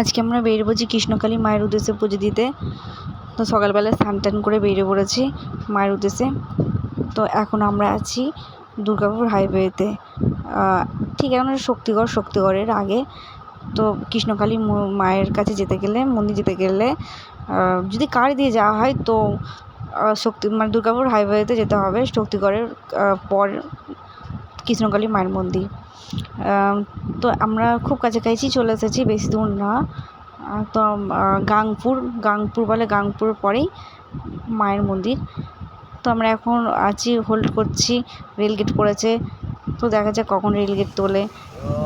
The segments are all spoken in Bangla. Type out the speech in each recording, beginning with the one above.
আজকে আমরা বেরিয়ে পড়েছি কৃষ্ণকালী মায়ের উদ্দেশ্যে পুজো দিতে। তো সকালবেলা স্নান টান করে বেরিয়ে পড়েছি মায়ের উদ্দেশ্যে। তো এখন আমরা আছি দুর্গাপুর হাইওয়েতে, ঠিক এখন শক্তিগড়ের আগে। তো কৃষ্ণকালী মায়ের কাছে যেতে গেলে, মন্দির যেতে গেলে যদি কার দিয়ে যাওয়া হয় তো দুর্গাপুর হাইওয়েতে যেতে হবে। শক্তিগড়ের পর কৃষ্ণকালী মায়ের মন্দির। তো আমরা খুব কাছাকাছি চলে এসেছি, বেশি দূর না। তো গাংপুর বলে, গাংপুর পরেই মায়ের মন্দির। তো আমরা এখন আছি, হোল্ড করছি, রেলগেট পড়েছে। তো দেখা যাক কখন রেলগেট তোলে।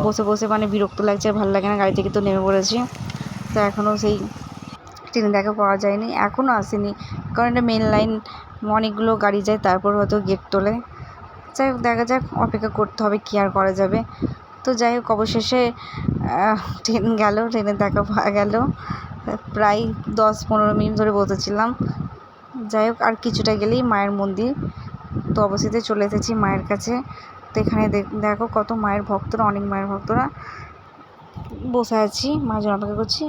বসে বসে বিরক্ত লাগছে, ভালো লাগে না। গাড়ি থেকে তো নেমে পড়েছি। তো এখনও সেই ট্রেনে দেখা পাওয়া যায়নি, এখনও আসেনি, কারণ এটা মেন লাইন, অনেকগুলো গাড়ি যায়, তারপর হয়তো গেট তোলে। যাই হোক, দেখা যাক, অপেক্ষা করতে হবে, কী আর করা যাবে। তো যাই হোক, অবশেষে ট্রেন গেল, ট্রেনের দেখা পাওয়া গেল। প্রায় 10-15 মিনিট ধরে বসেছিলাম। যাই হোক, আর কিছুটা গেলেই মায়ের মন্দির। তো অবশেষে চলে এসেছি মায়ের কাছে। তো এখানে দেখো কত মায়ের ভক্তরা, অনেক মায়ের ভক্তরা বসে আছি, মায়ের জন্য অপেক্ষা করছি।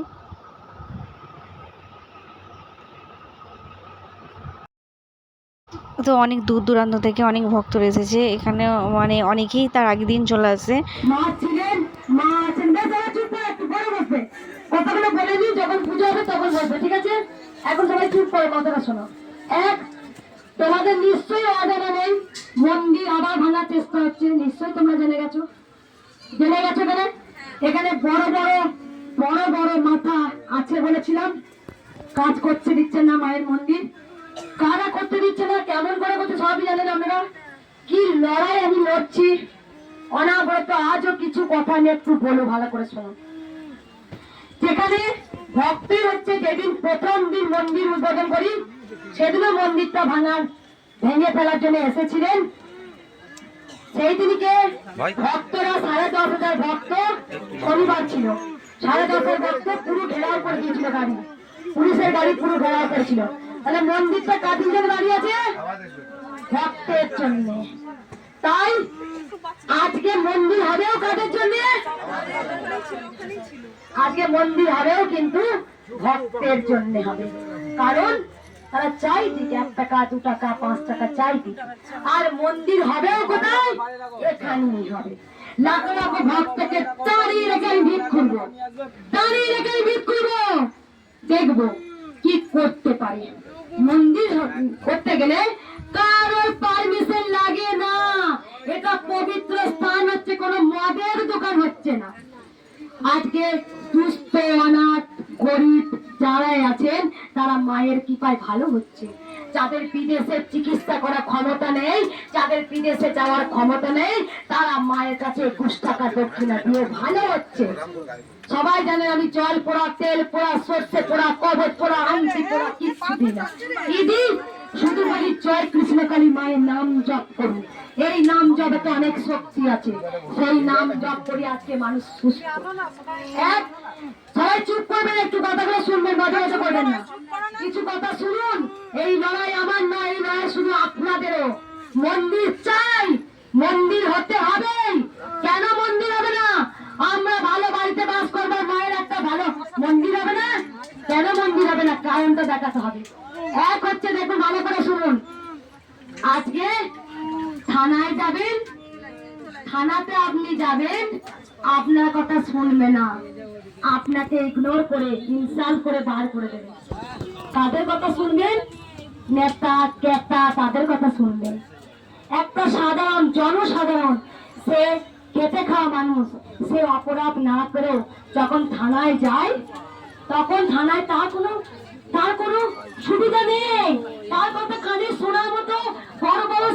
তো অনেক দূর দূরান্ত থেকে অনেক ভক্তরা এসেছে এখানে, অনেকেই তার আগের দিন চলে আসে। মা ছিলেন, মা আছেন, একটু পরে বসবে, কথাগুলো বলে দিই, যখন পুজো হবে তখন বসবে, ঠিক আছে? এখন সবাই চুপ করে কথাটা শোনো। এক, তোমাদের নিশ্চয়ই অজানা নেই, মন্দির আবার ভাঙার চেষ্টা হচ্ছে, নিশ্চয়ই তোমরা জেনে গেছো কেন? এখানে বড় বড় মাথা আছে বলেছিলাম, কাজ করতে দিচ্ছে না মায়ের মন্দির। কারা করতে দিচ্ছে না, কেমন করে করছে সবই জানেন আপনারা। কি লড়াই আমি লড়ছি অনাবরত, আজও কিছু কথা নিয়ে একটু বলো, ভালো করে শোনো। যেখানে ভক্তি হচ্ছে, যেদিন প্রথম দিন মন্দির উদ্বোধন করি সেদিনও মন্দিরটা ভেঙে ফেলার জন্য এসেছিলেন। সেই দিনকে ভক্তরা 10,500 ভক্ত, শনিবার ছিল, 10,500 ভক্ত পুরো ঘেরাও করে দিয়েছিল, গাড়ি, পুলিশের গাড়ি পুরো ঘেরাও করেছিল। তাহলে মন্দিরটা কাদের জন্য দাঁড়িয়ে আছে? ভক্তের জন্য। তাই আজকে মন্দির হবেও কাদের জন্য? আজকে মন্দির হবেও কিন্তু ভক্তের জন্য হবে, কারণ তারা চাই দিকে 1 টাকা 2 টাকা 5 টাকা চাই দিকে। আর মন্দির হবেও কোথায়? এখানেই হবে। লাখ লাখ ভক্তকে দাঁড়িয়ে রেখে আমি ভিড় করবো, দেখবো কি করতে পারি। মন্দির করতে গেলে কারোর পারমিশন লাগে না। এটা পবিত্র স্থান হচ্ছে, কোনো মদের দোকান হচ্ছে না। আজকে দুস্থ, অনাথ, গরিব যারাই আছেন তারা মায়ের কৃপায় ভালো হচ্ছে। যাদের বিদেশে চিকিৎসা করার ক্ষমতা নেই, যাদের বিদেশে যাওয়ার ক্ষমতা নেই, তারা মায়ের কাছে 20 টাকা দক্ষিণা দিয়ে ভালো হচ্ছে। সবাই জানেন আমি জল পোড়া, তেল পোড়া, সর্ষে পোড়া, কবচ পোড়া, আংটি পোড়া কিচ্ছু দিই না। ইদি শুধু বলি জয় কৃষ্ণকালী মায়ের নাম জপ করুন। এই নাম জপে তো অনেক শক্তি আছে, সেই নাম জপ করি আজকে মানুষ সুস্থ। সবাই চুপ করবেন, একটু কথাগুলো শুনবেন, মাঝে মাঝে করবেন না, কিছু কথা শুনুন। এই লড়াই আমার না, এই লড়াই শুধু আপনাদেরও। মন্দির চাই, মন্দির হতে হবে। কেন মন্দির হবে না? আমরা ভালো বাড়িতে বাস করবার, মায়ের একটা ভালো মন্দির হবে না। কেন মন্দির হবে না? কারণটা দেখাতে হবে। এক হচ্ছে, দেখুন ভালো করে শুনুন, আজকে থানায় যাবেন, থানাতে আপনি যাবেন, আপনার কথা শুনবে না, আপনাকে ইগনোর করে, ইনসাল্ট করে বার করে দেবে। তাদের কথা শুনবেন, নেতা কেতা তাদের কথা শুনবেন। একটা সাধারণ জনসাধারণ, সে খেতে খাওয়া মানুষ, সে অপরাধ না করেও যখন থানায় যায়, তখন থানায় তার কোনো সুবিধা নেই। তার কথা কানে শোনার মতো বড় বড়